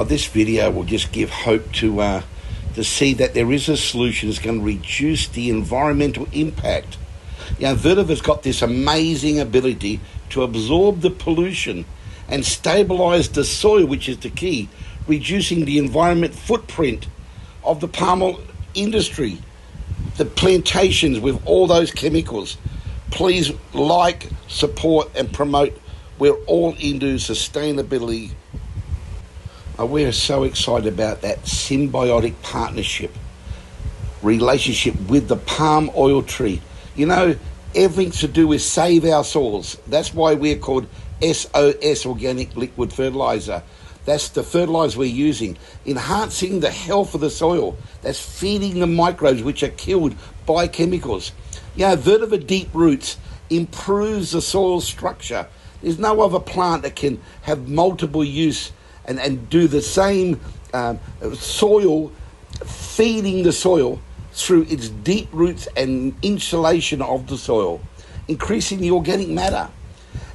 This video will just give hope to see that there is a solution that's going to reduce the environmental impact. Vetiver's got this amazing ability to absorb the pollution and stabilize the soil, which is the key, reducing the environment footprint of the palm oil industry, the plantations with all those chemicals. Please like, support and promote. We're all into sustainability. We're so excited about that symbiotic partnership, relationship with the palm oil tree. Everything's to do with save our soils. That's why we're called SOS, Organic Liquid Fertilizer. That's the fertilizer we're using, enhancing the health of the soil. That's feeding the microbes which are killed by chemicals. Vetiver Deep Roots improves the soil structure. There's no other plant that can have multiple use and do the same soil, feeding the soil through its deep roots and insulation of the soil, increasing the organic matter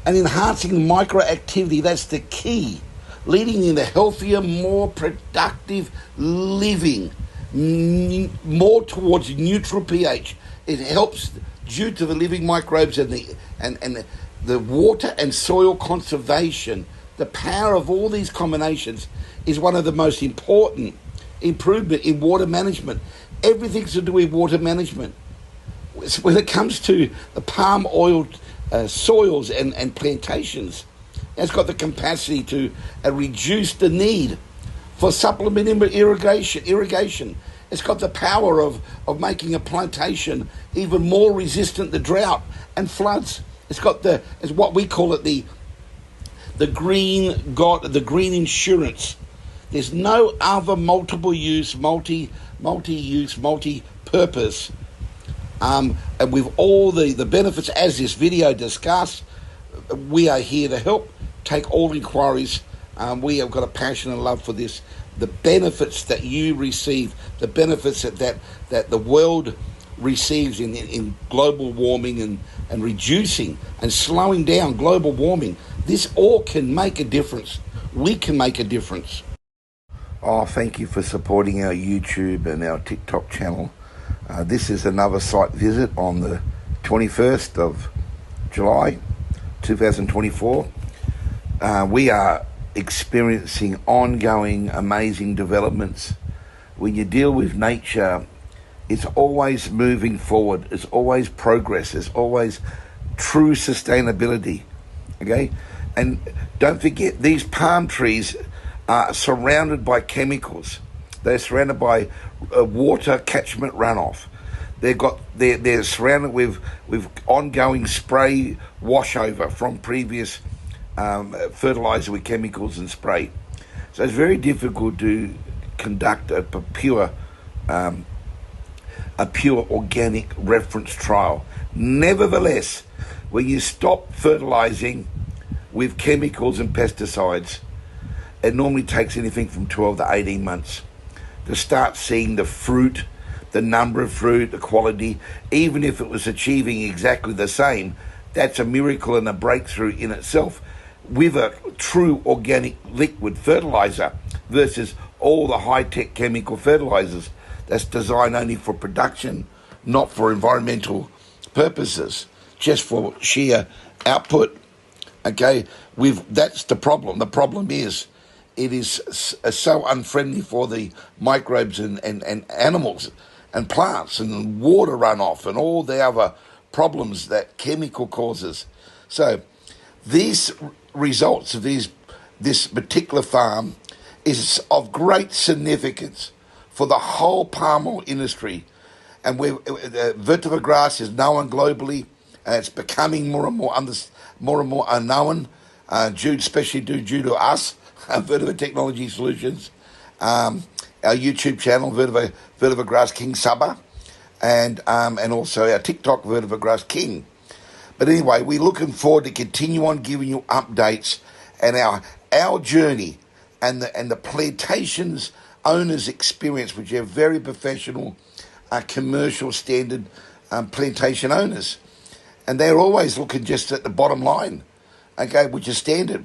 and enhancing microactivity. That's the key, leading in a healthier, more productive living, more towards neutral pH. It helps due to the living microbes and the water and soil conservation. The power of all these combinations is one of the most important improvement in water management. Everything's to do with water management. When it comes to the palm oil soils and plantations, it's got the capacity to reduce the need for supplemental irrigation. It's got the power of making a plantation even more resistant to drought and floods. It's what we call it, the green insurance. There's no other multiple use, multi-use, multi-purpose, and with all the benefits as this video discussed. We are here to help. Take all inquiries. We have got a passion and love for this. The benefits that you receive, the benefits that the world receives in global warming and reducing and slowing down global warming. This all can make a difference. We can make a difference. Thank you for supporting our YouTube and our TikTok channel. This is another site visit on the 21st of July 2024. We are experiencing ongoing amazing developments. When you deal with nature, it's always moving forward. It's always progress. It's always true sustainability. Okay? And don't forget, these palm trees are surrounded by chemicals. They're surrounded by water catchment runoff. They're surrounded with ongoing spray washover from previous fertilizer with chemicals and spray. So it's very difficult to conduct a pure organic reference trial. Nevertheless, when you stop fertilizing with chemicals and pesticides, it normally takes anything from 12 to 18 months to start seeing the fruit, the number of fruit, the quality. Even if it was achieving exactly the same, that's a miracle and a breakthrough in itself with a true organic liquid fertilizer versus all the high-tech chemical fertilizers that's designed only for production, not for environmental purposes, just for sheer output. Okay, that's the problem. The problem is it is so unfriendly for the microbes and animals and plants and water runoff and all the other problems that chemical causes. So these results of this particular farm is of great significance for the whole palm oil industry. And vetiver grass is known globally, and it's becoming more and more unknown, especially due to us, Vetiver Technology Solutions, our YouTube channel, Vetiver Grass King SABAH, and also our TikTok, Vetiver Grass King. But anyway, we're looking forward to continue on giving you updates and our journey and the plantations owners' experience, which are very professional, commercial standard plantation owners. And they're always looking just at the bottom line, okay, which is standard.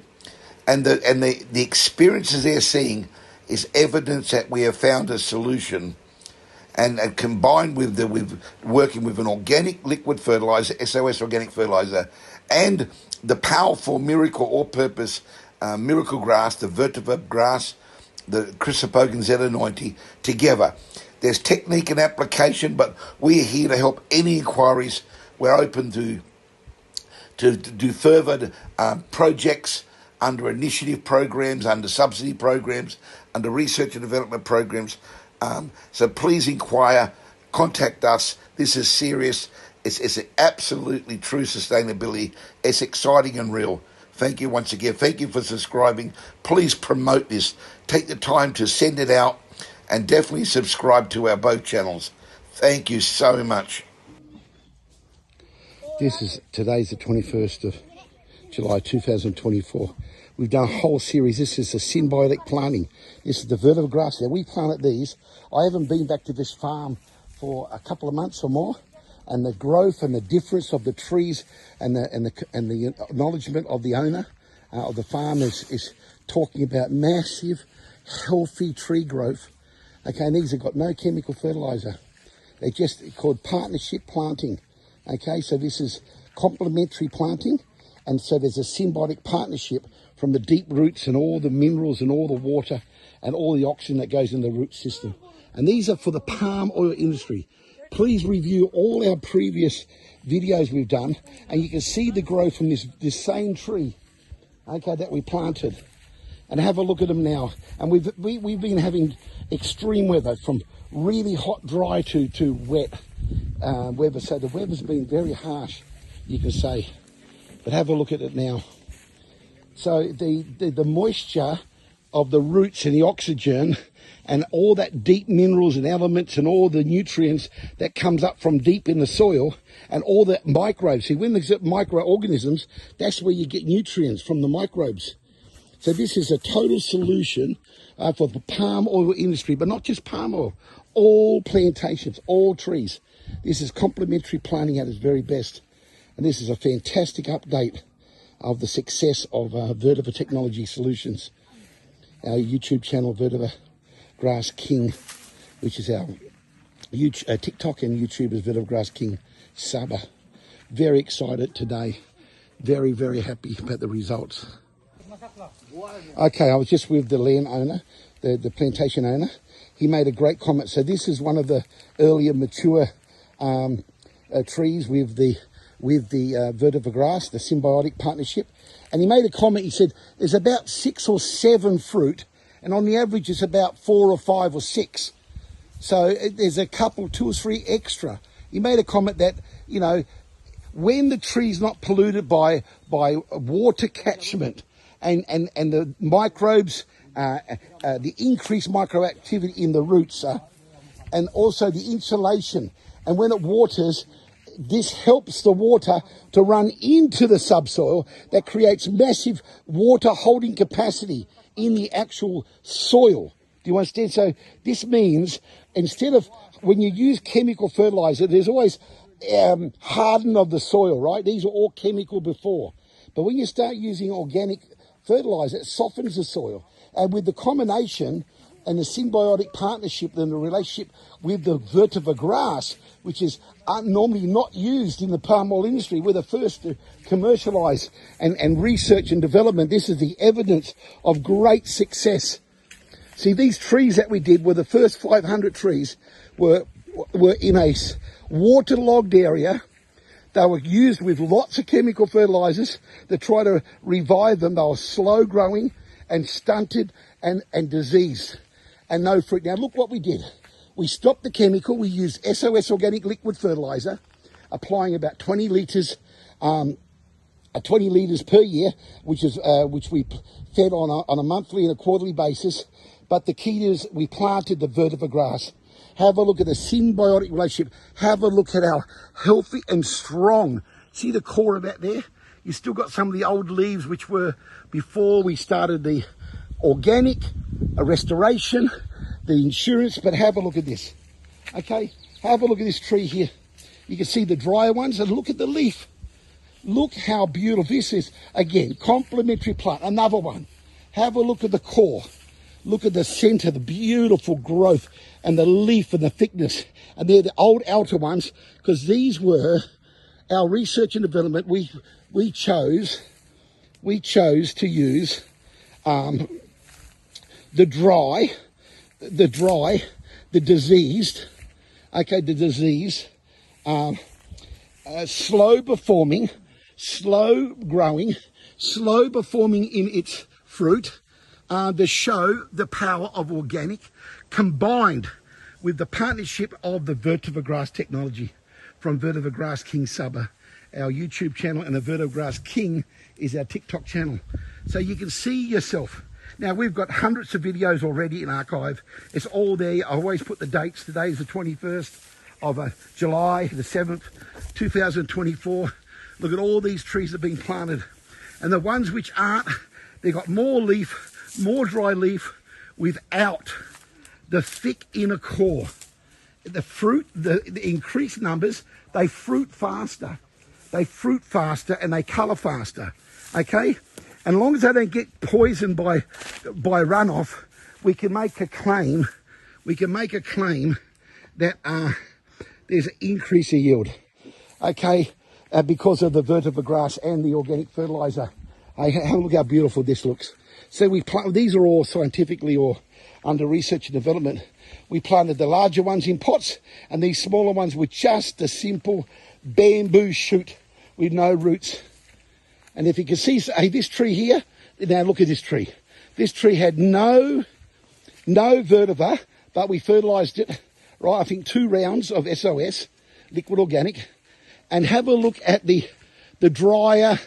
And the experiences they're seeing is evidence that we have found a solution. And combined with working with an organic liquid fertilizer, SOS organic fertilizer, and the powerful miracle all-purpose miracle grass, the vetiver grass, the Chrysophogan Z90 together. There's technique and application, but we're here to help any inquiries. We're open to do further projects under initiative programs, under subsidy programs, under research and development programs. So please inquire, contact us. This is serious. It's absolutely true sustainability. It's exciting and real. Thank you once again. Thank you for subscribing. Please promote this. Take the time to send it out and definitely subscribe to our both channels. Thank you so much. Today's the 21st of July 2024. We've done a whole series. This is a symbiotic planting. This is the vetiver grass. Now, we planted these. I haven't been back to this farm for a couple of months or more, and the growth and the difference of the trees and the acknowledgement of the owner of the farm is talking about massive, healthy tree growth. Okay, and these have got no chemical fertilizer. They're just called partnership planting. Okay, so this is complementary planting, and so there's a symbiotic partnership from the deep roots and all the minerals and all the water and all the oxygen that goes in the root system. And these are for the palm oil industry. Please review all our previous videos we've done, and you can see the growth from this same tree, okay, that we planted. And have a look at them now. And we've been having extreme weather, from really hot, dry to wet weather. So the weather's been very harsh, you can say. But have a look at it now. So the moisture of the roots and the oxygen and all that deep minerals and elements and all the nutrients that comes up from deep in the soil and all the microbes. See, when there's microorganisms, that's where you get nutrients from the microbes. So this is a total solution for the palm oil industry, but not just palm oil, all plantations, all trees. This is complementary planting at its very best. And this is a fantastic update of the success of Vetiver Technology Solutions. Our YouTube channel, Vetiver Grass King, which is our TikTok and YouTube is Vetiver Grass King SABAH. Very excited today. Very, very happy about the results. Okay, I was just with the land owner, the plantation owner. He made a great comment. So this is one of the earlier mature trees with the vetiver grass, the symbiotic partnership. And he made a comment. He said there's about 6 or 7 fruit, and on the average it's about 4 or 5 or 6. So there's a couple, 2 or 3 extra. He made a comment that, you know, when the tree's not polluted by water catchment and the microbes, the increased microactivity in the roots, and also the insulation, and when it waters, this helps the water to run into the subsoil. That creates massive water holding capacity in the actual soil. Do you understand? So this means instead of, when you use chemical fertilizer, there's always hardening of the soil, right? These are all chemical before. But when you start using organic fertilizer, it softens the soil. And with the combination and the symbiotic partnership and the relationship with the vetiver grass, which is normally not used in the palm oil industry, we're the first to commercialize and research and development. This is the evidence of great success. See, these trees that we did were the first 500 trees were in a waterlogged area. They were used with lots of chemical fertilizers to try to revive them. They were slow growing and stunted and diseased and no fruit. Now look what we did. We stopped the chemical. We used SOS organic liquid fertilizer, applying about 20 litres 20 litres per year, which we fed on a monthly and a quarterly basis. But the key is we planted the vetiver grass. Have a look at the symbiotic relationship. Have a look at how healthy and strong. See the core of that there? You still got some of the old leaves which were before we started the organic, a restoration, the insurance, but have a look at this. Okay, have a look at this tree here. You can see the drier ones, and look at the leaf. Look how beautiful this is. Again, complementary plant, another one. Have a look at the core. Look at the centre, the beautiful growth and the leaf and the thickness. And they're the old outer ones, because these were our research and development. We chose to use the diseased, slow performing, slow growing, slow performing in its fruit, to show the power of organic, combined with the partnership of the VETIVER Grass technology from VETIVER Grass King SABAH, our YouTube channel, and the VETIVER Grass King is our TikTok channel. So you can see yourself. Now, we've got hundreds of videos already in archive. It's all there. I always put the dates. Today is the 21st of July the 7th, 2024. Look at all these trees that have been planted. And the ones which aren't, they've got more leaf, more dry leaf, without the thick inner core. The fruit, the increased numbers, they fruit faster. They fruit faster and they colour faster, okay? And as long as they don't get poisoned by runoff, we can make a claim. We can make a claim that there's an increase in yield, okay, because of the VETIVER grass and the organic fertiliser. Look how beautiful this looks. So these are all scientifically or under research and development. We planted the larger ones in pots, and these smaller ones were just a simple bamboo shoot with no roots. And if you can see, hey, this tree here, now look at this tree. This tree had no vetiver, but we fertilised it, right, I think 2 rounds of SOS, liquid organic. And have a look at the drier,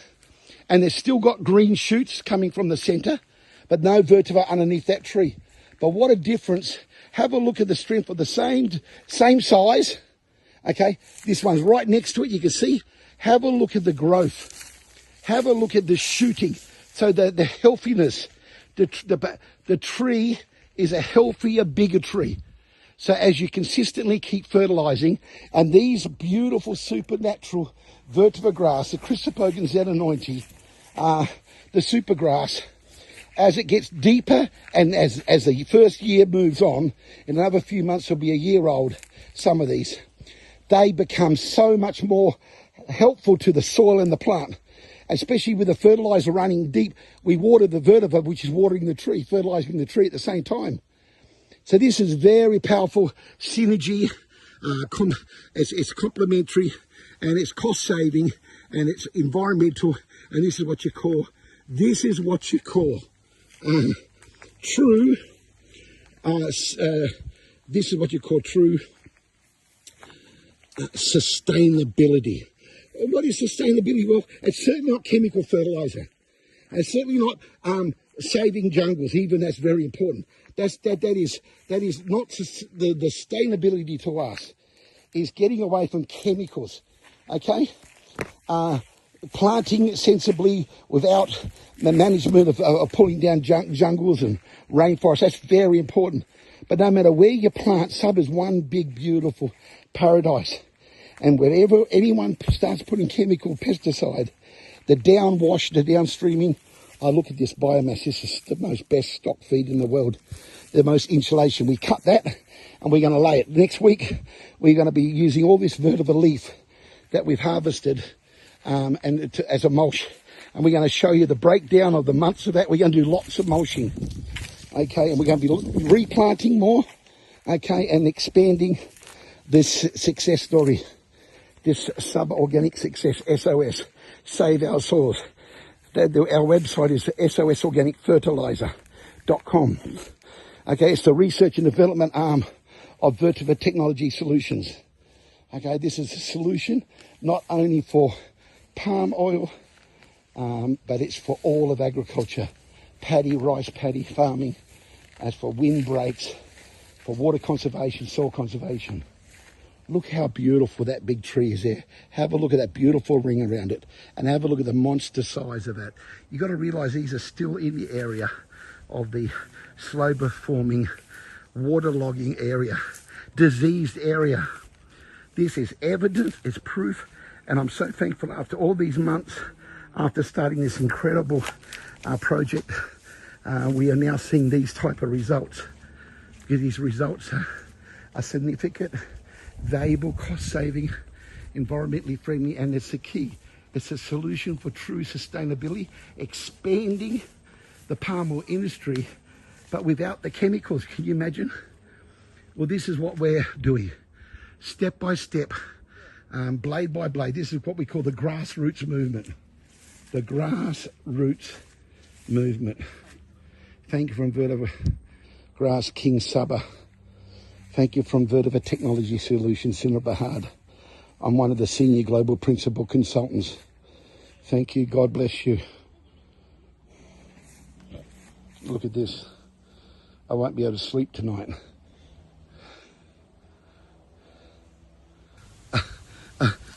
and they've still got green shoots coming from the centre, but no vetiver underneath that tree. But what a difference. Have a look at the strength of the same size, okay? This one's right next to it, you can see. Have a look at the growth. Have a look at the shooting. So the healthiness, the tree is a healthier, bigger tree. So as you consistently keep fertilising, and these beautiful supernatural VETIVER grass, the Chrysophogan Z90, the super grass, as it gets deeper and as the first year moves on, in another few months will be a year old, some of these, they become so much more helpful to the soil and the plant. Especially with the fertiliser running deep, we water the vetiver, which is watering the tree, fertilising the tree at the same time. So this is very powerful synergy. It's complementary, and it's cost saving, and it's environmental, and this is what you call true. This is what you call true sustainability. What is sustainability? Well, it's certainly not chemical fertiliser. It's certainly not saving jungles, even that's very important. That is not the sustainability to us, is getting away from chemicals, okay? Planting sensibly without the management of pulling down jungles and rainforests, that's very important. But no matter where you plant, SABAH is one big, beautiful paradise. And wherever anyone starts putting chemical pesticide, the downwash, the downstreaming, look at this biomass. This is the most best stock feed in the world. The most insulation. We cut that and we're going to lay it. Next week, we're going to be using all this vetiver leaf that we've harvested as a mulch. And we're going to show you the breakdown of the months of that. We're going to do lots of mulching. Okay, and we're going to be replanting more. Okay, and expanding this success story. This sub-organic success, SOS, Save Our Soils. Our website is sosorganicfertiliser.com. Okay, it's the research and development arm of VETIVER Technology Solutions. Okay, this is a solution not only for palm oil, but it's for all of agriculture. Paddy, rice paddy farming, as for windbreaks, for water conservation, soil conservation. Look how beautiful that big tree is there. Have a look at that beautiful ring around it, and have a look at the monster size of that. You've got to realise these are still in the area of the slow performing, waterlogging area, diseased area. This is evidence, it's proof, and I'm so thankful after all these months, after starting this incredible project, we are now seeing these type of results. Because these results are significant, valuable, cost-saving, environmentally friendly, and it's the key. It's a solution for true sustainability, expanding the palm oil industry, but without the chemicals. Can you imagine? Well, this is what we're doing, step by step, blade by blade. This is what we call the grassroots movement. The grassroots movement. Thank you from VETIVER Grass King SABAH. Thank you from VETIVER Technology Solutions, SABAHAN. I'm one of the senior global principal consultants. Thank you. God bless you. Look at this. I won't be able to sleep tonight.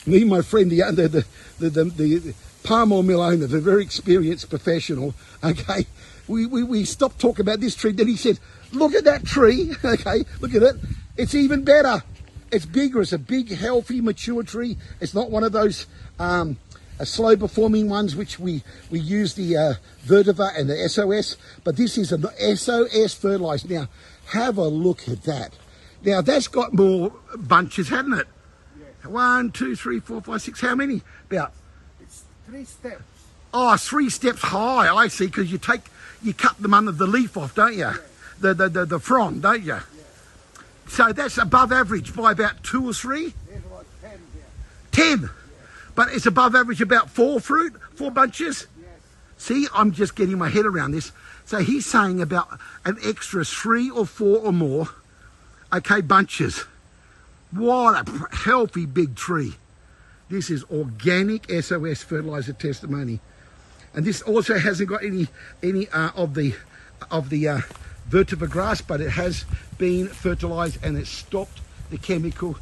Me and my friend, the palm oil mill owner, the very experienced professional, okay, we stopped talking about this tree. Then he said, look at that tree, okay, look at it. It's even better. It's bigger. It's a big, healthy, mature tree. It's not one of those slow performing ones which we use the VETIVER and the SOS, but this is an SOS fertilizer. Now, have a look at that. Now, that's got more bunches, hasn't it? Yes. 1, 2, 3, 4, 5, 6, how many? About? It's 3 steps. Oh, 3 steps high, I see, because you cut them under the leaf off, don't you? Yeah. The frond, don't you? Yeah. So that's above average by about 2 or 3? There's about 10 there. 10? Yeah. But it's above average about 4 bunches? Yes. See, I'm just getting my head around this. So he's saying about an extra 3 or 4 or more, okay, bunches. What a healthy big tree. This is organic SOS fertilizer testimony. And this also hasn't got any of the VETIVER grass, but it has been fertilized and it's stopped the chemical.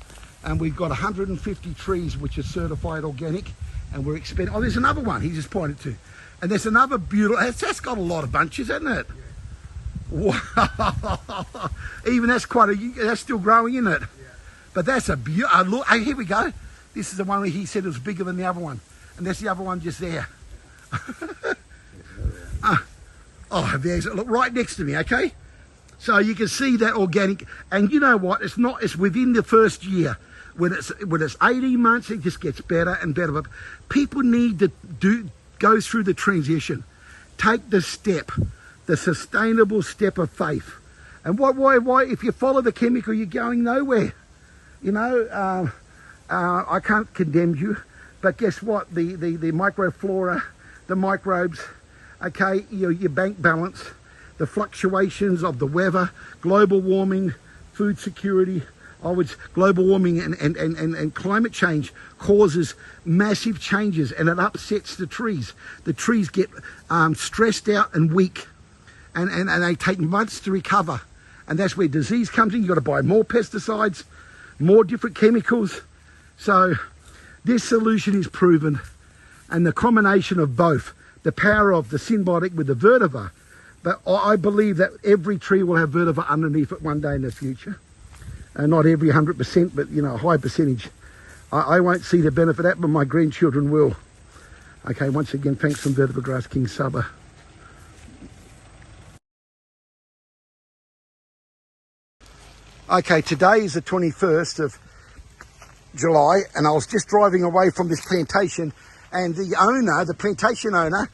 And we've got 150 trees which are certified organic, and we're expanding. Oh, there's another one he just pointed to. And there's another beautiful, that's got a lot of bunches, hasn't it? Yeah. Wow. Even that's that's still growing, isn't it? Yeah. But that's a beautiful, look, hey, here we go. This is the one where he said it was bigger than the other one. And that's the other one just there. Oh, there's, look, right next to me, okay? So you can see that organic, and you know what? It's within the first year. When it's 18 months, it just gets better and better. But people need to go through the transition, take the step, the sustainable step of faith. And why? If you follow the chemical, you're going nowhere. You know, I can't condemn you, but guess what? The microflora, the microbes, okay, your bank balance, the fluctuations of the weather, global warming, food security. Global warming and climate change causes massive changes, and it upsets the trees. The trees get stressed out and weak, and they take months to recover. And that's where disease comes in. You've got to buy more pesticides, more different chemicals. So this solution is proven, and the combination of both, the power of the symbiotic with the VETIVER, but I believe that every tree will have VETIVER underneath it one day in the future. Not every 100%, but you know, a high percentage. I won't see the benefit of that, but my grandchildren will. Okay, once again, thanks from VETIVER Grass King SABAH. Okay, today is the 21st of July, and I was just driving away from this plantation, and the plantation owner,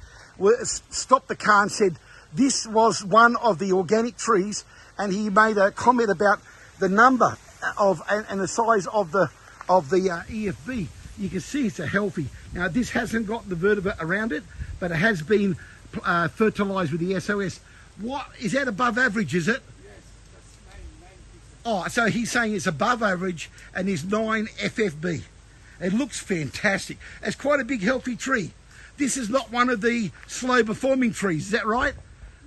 stopped the car and said this was one of the organic trees, and he made a comment about the number of and the size of the EFB. You can see it's a healthy. Now this hasn't got the VETIVER around it, but it has been fertilized with the SOS. What is that, above average, is it? Yes, that's 9%. Oh, so he's saying it's above average and is 9 FFB. It looks fantastic. It's quite a big healthy tree. This is not one of the slow performing trees, is that right?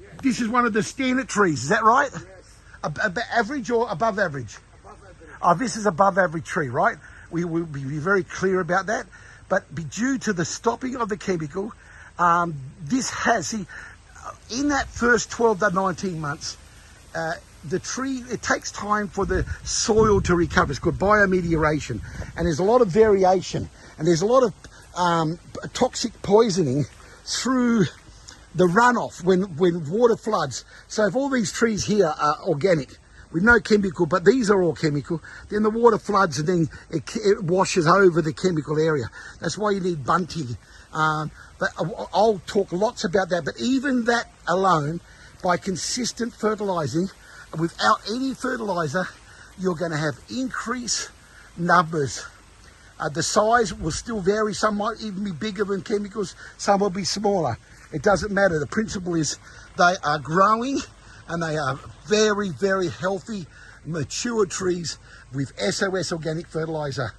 Yes. This is one of the standard trees, is that right? Yes. Average or above average? Above average. Oh, this is above average tree, right? We will be very clear about that. But due to the stopping of the chemical, this has, see, in that first 12 to 19 months, the tree, it takes time for the soil to recover. It's called biometeoration. And there's a lot of variation. And there's a lot of toxic poisoning through the runoff when water floods. So if all these trees here are organic, with no chemical, but these are all chemical, then the water floods and then it washes over the chemical area. That's why you need bunting. But I'll talk lots about that. But even that alone, by consistent fertilizing, without any fertilizer, you're going to have increased numbers. The size will still vary. Some might even be bigger than chemicals. Some will be smaller. It doesn't matter. The principle is they are growing and they are very, very healthy, mature trees with SOS organic fertilizer.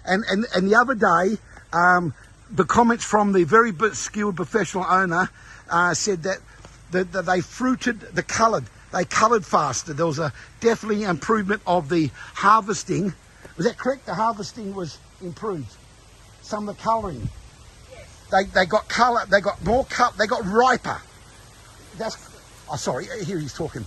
And the other day, the comments from the very skilled professional owner said that they fruited the coloured. They coloured faster. There was a definitely improvement of the harvesting. Was that correct? The harvesting was improved. Some of the colouring. Yes. They got colour. They got more colour. They got riper. Sorry, here he's talking.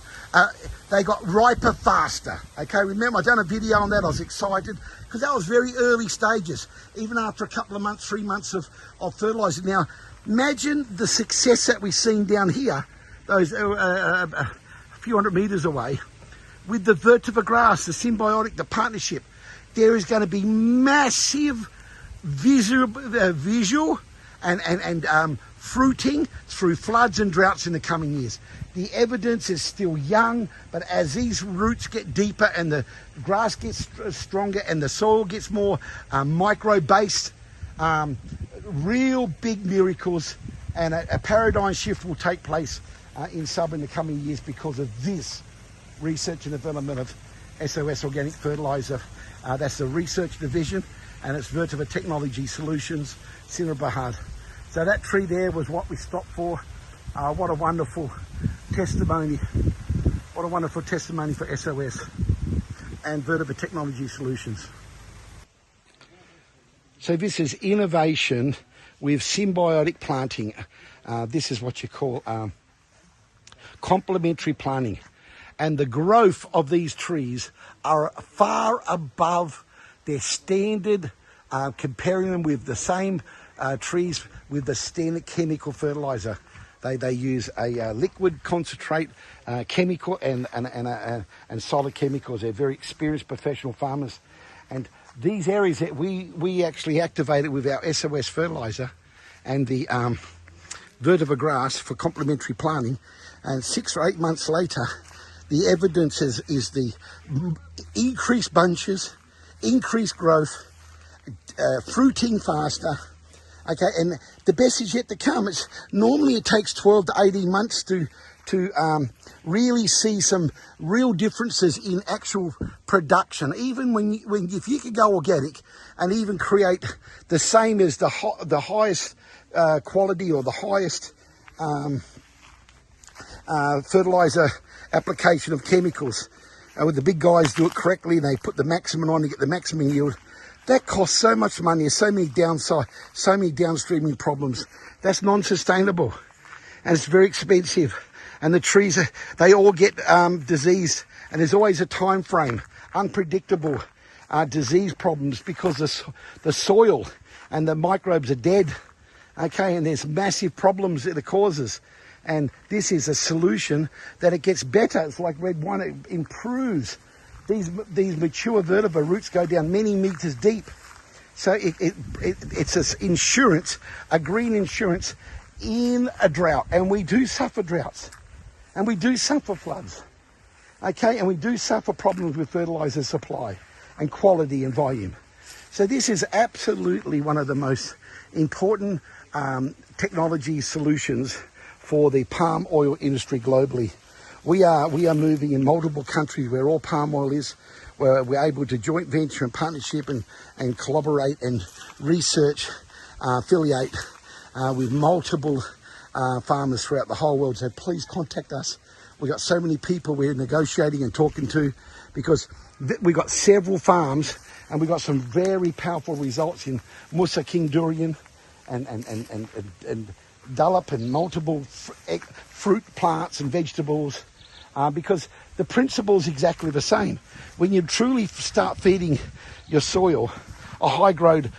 They got riper faster. Okay, remember I done a video on that. I was excited because that was very early stages. Even after a couple of months, 3 months of fertilising. Now, imagine the success that we've seen down here, those a few hundred metres away, with the vetiver grass, the symbiotic, the partnership. There is going to be massive visual and fruiting through floods and droughts in the coming years. The evidence is still young, but as these roots get deeper and the grass gets stronger and the soil gets more micro-based, real big miracles and a paradigm shift will take place in SABAH in the coming years because of this research and development of SOS Organic Fertiliser. That's the research division, and it's Vetiver Technology Solutions, SABAHAN. So that tree there was what we stopped for. What a wonderful testimony. What a wonderful testimony for SOS and Vetiver Technology Solutions. So this is innovation with symbiotic planting. This is what you call complementary planting. And the growth of these trees are far above their standard, comparing them with the same trees with the standard chemical fertilizer. They use a liquid concentrate chemical and solid chemicals. They're very experienced professional farmers. And these areas that we actually activated with our SOS fertilizer and the vetiver grass for complementary planting, and 6 or 8 months later, the evidence is the increased bunches, increased growth, fruiting faster. Okay, and the best is yet to come. Normally it takes 12 to 18 months to really see some real differences in actual production. Even if you could go organic and even create the same as the highest quality or the highest fertilizer application of chemicals, with the big guys do it correctly and they put the maximum on to get the maximum yield. That costs so much money. There's so many downstreaming problems. That's non-sustainable, and it's very expensive. And the trees, they all get diseased, and there's always a time frame, unpredictable disease problems because the soil and the microbes are dead. Okay, and there's massive problems that it causes. And this is a solution that it gets better. It's like red wine; it improves. These mature vetiver roots go down many meters deep. So it's an insurance, a green insurance in a drought. And we do suffer droughts. And we do suffer floods. Okay, and we do suffer problems with fertilizer supply and quality and volume. So this is absolutely one of the most important technology solutions for the palm oil industry globally. We are moving in multiple countries where all palm oil is, where we're able to joint venture and partnership and collaborate and research, affiliate with multiple farmers throughout the whole world. So please contact us. We've got so many people we're negotiating and talking to because we've got several farms and we've got some very powerful results in Musa King Durian and Dullop and multiple fruit plants and vegetables. Because the principle is exactly the same. When you truly start feeding your soil a high grade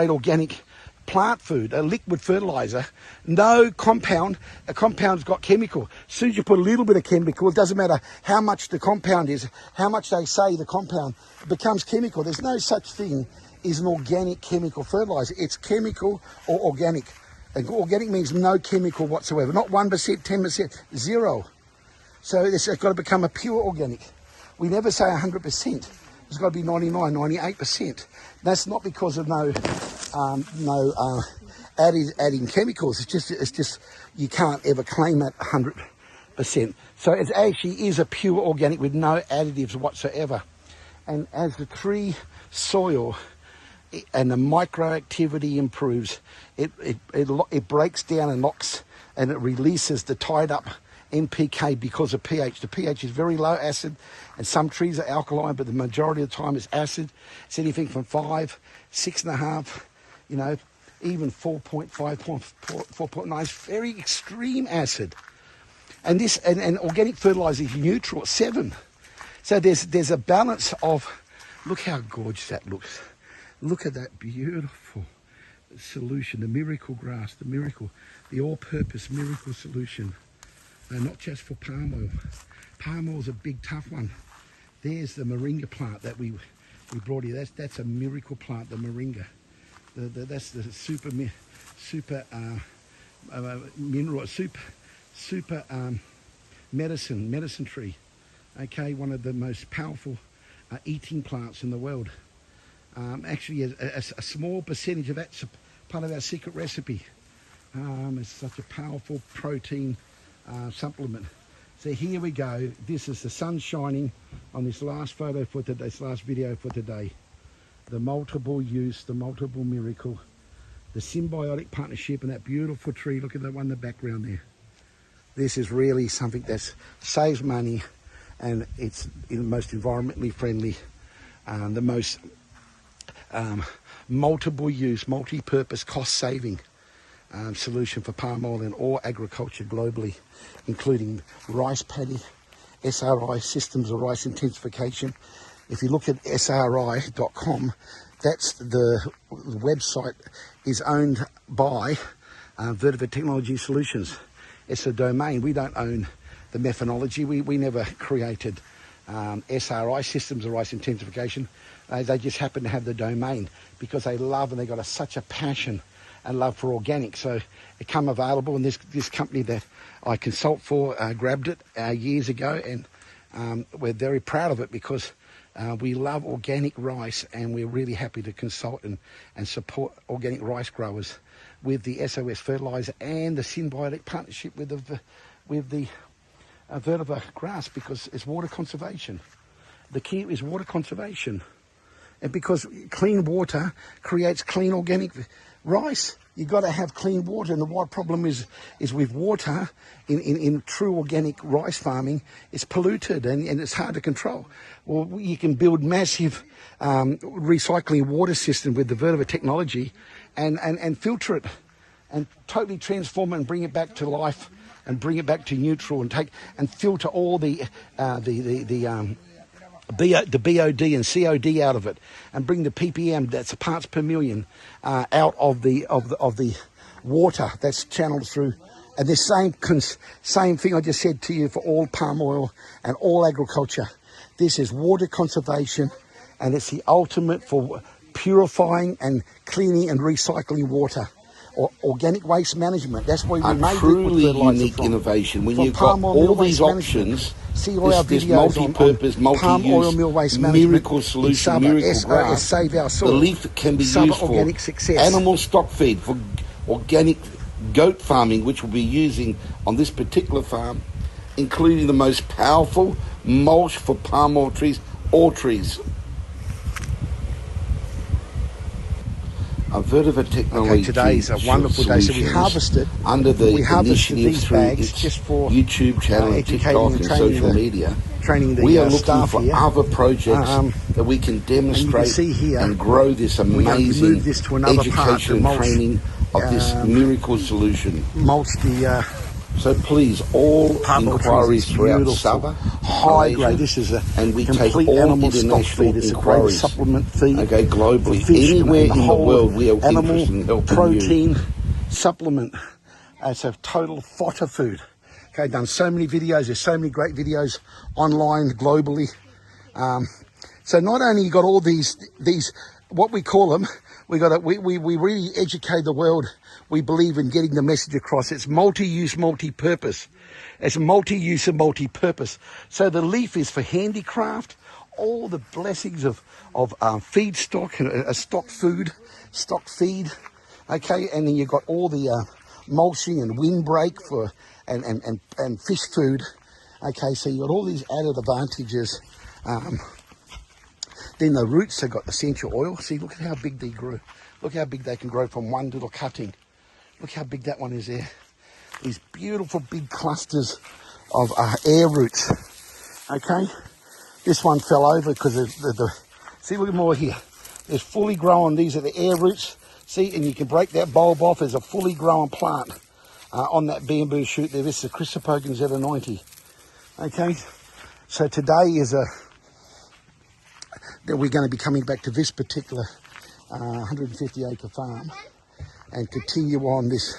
organic plant food, a liquid fertilizer, no compound. A compound's got chemical. As soon as you put a little bit of chemical, it doesn't matter how much the compound is, how much they say the compound, it becomes chemical. There's no such thing as an organic chemical fertilizer. It's chemical or organic. And organic means no chemical whatsoever. Not 1%, 10%, zero. So it's got to become a pure organic. We never say 100%. It's got to be 99, 98%. That's not because of adding chemicals. It's just you can't ever claim that 100%. So it actually is a pure organic with no additives whatsoever. And as the tree soil and the microactivity improves, it breaks down and locks, and it releases the tied up NPK because of pH. The pH is very low acid, and some trees are alkaline, but the majority of the time it's acid. It's anything from 5, 6.5, even 4.5, 4.9. It's very extreme acid. And this and organic fertilizer is neutral at 7. So there's a balance of, look how gorgeous that looks. Look at that beautiful solution, the miracle grass, the all-purpose miracle solution. Not just for palm oil. Palm oil is a big, tough one. There's the moringa plant that we brought here. That's a miracle plant, the moringa. That's the super mineral, super medicine tree. Okay, one of the most powerful eating plants in the world. Actually, a small percentage of that's part of our secret recipe. It's such a powerful protein supplement. So here we go. This is the sun shining on this last photo for today, this last video for today. The multiple use, the multiple miracle, the symbiotic partnership, and that beautiful tree. Look at that one in the background there. This is really something that saves money, and it's the most environmentally friendly, the most multiple use, multi-purpose, cost-saving solution for palm oil in all agriculture globally, including rice paddy, SRI, systems of rice intensification. If you look at SRI.com, that's the website is owned by VETIVER Technology Solutions. It's a domain. We don't own the methodology. We never created SRI, systems of rice intensification. They just happen to have the domain because they love and they got such a passion and love for organic. So it come available, and this company that I consult for grabbed it years ago, and we're very proud of it because we love organic rice, and we're really happy to consult and support organic rice growers with the SOS fertilizer and the symbiotic partnership with the vetiver grass, because it's water conservation. The key is water conservation. And because clean water creates clean organic rice, you've got to have clean water. And the wide problem is with water in true organic rice farming, it's polluted and it's hard to control. Well, you can build massive recycling water system with the vetiver technology and filter it and totally transform it and bring it back to life and bring it back to neutral and filter all the BOD and COD out of it, and bring the ppm, that's parts per million, out of the water that's channeled through. And this same thing I just said to you for all palm oil and all agriculture. This is water conservation, and it's the ultimate for purifying and cleaning and recycling water. Or organic waste management. That's why we made truly unique innovation. When you've got all these options, this multi-purpose, multi-use, miracle solution, miracle grass, Save Our Soil. the leaf that can be used for organic success. Animal stock feed, for organic goat farming, which we'll be using on this particular farm, including the most powerful mulch for palm oil trees, all trees. Vetiver Technology. Okay, today is a wonderful day. So we harvested these bags just for YouTube channel, TikTok, and social media. We are looking for other projects that we can demonstrate and grow this amazing education and training of this miracle solution. Mulch So please, all Palm oil trees, inquiries it's throughout beautiful. Sabah, High Malaysia, grade. This is a and we take complete all animal stock international feed. It's a great inquiries. supplement feed. Okay, globally, for fish, anywhere and in the whole world, we are animal interested in helping protein you. supplement. It's a total fodder food. Okay, done so many videos. There's so many great videos online globally. So not only you got all these what we call them, we really educate the world. We believe in getting the message across. It's multi-use, multi-purpose. It's multi-use and multi-purpose. So the leaf is for handicraft, all the blessings of feed stock, stock feed. Okay, and then you've got all the mulching and windbreak for and fish food. Okay, so you've got all these added advantages. Then the roots have got essential oil. See, look at how big they grew. Look how big they can grow from one little cutting. Look how big that one is there. These beautiful big clusters of air roots. Okay, this one fell over because of the see, look at more here. There's fully grown. These are the air roots. See, and you can break that bulb off as a fully grown plant on that bamboo shoot there. This is a Chrysopogon Zeta90. Okay, so today is that we're going to be coming back to this particular 150 acre farm and continue on this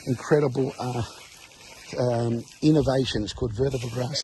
incredible innovation. It's called vetiver grass.